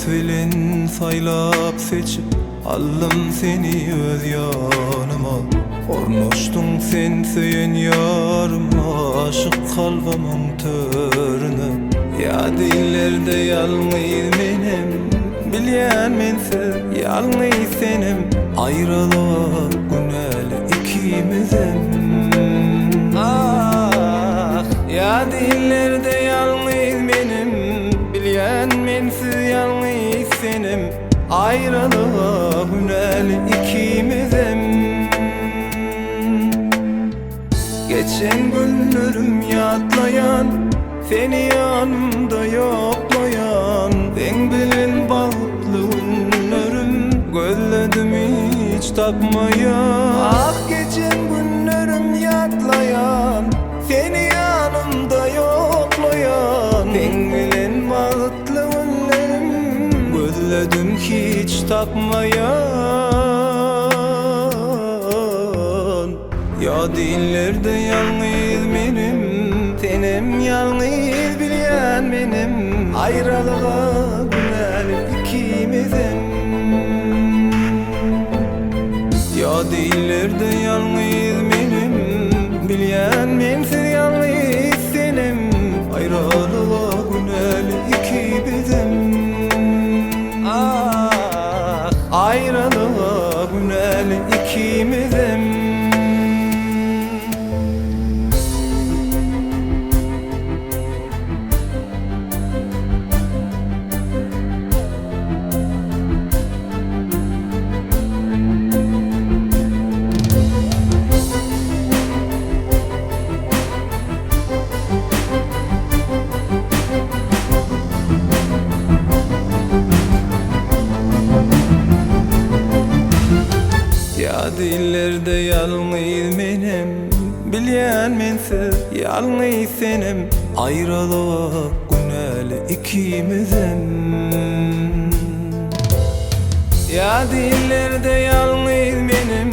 filin saylap seçip aldım seni öz yanıma. Ornoştun sen söyün yarıma, aşık kalbamın törüne. Ya dillerde yalnız benim, bilyen mensiz yalnız senim. Ayrılığa günel ikimizim. Ah, ya dillerde yalnız benim, bilyen mensiz yalnız senim. Ayrılığa günel ikimizim. Geçen günlerim yatlayan, seni yanımda yoklayan. Ben bilin bağlı günlerim, gözledim hiç tapmayan. Ah, geçen günlerim yatlayan, seni yanımda yoklayan. Ben bilin bağlı günlerim, gözledim hiç tapmayan. Ya dillerde yalnız benim, senim yalnız bilyen benim. Ayrılığa günel ikimizim. Ya dillerde yalnız benim, bilyen mensiz yalnız senim. Ayrılığa günel ikimizim. Ah, ayrılığa günel ikimizim. Ya dillerde yalnız benim, bilyen mensiz yalnız senim. Ayrılığa günel ikimizim. Ya dillerde yalnız benim,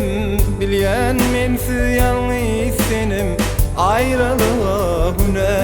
bilyen mensiz yalnız senim. Ayrılığa günel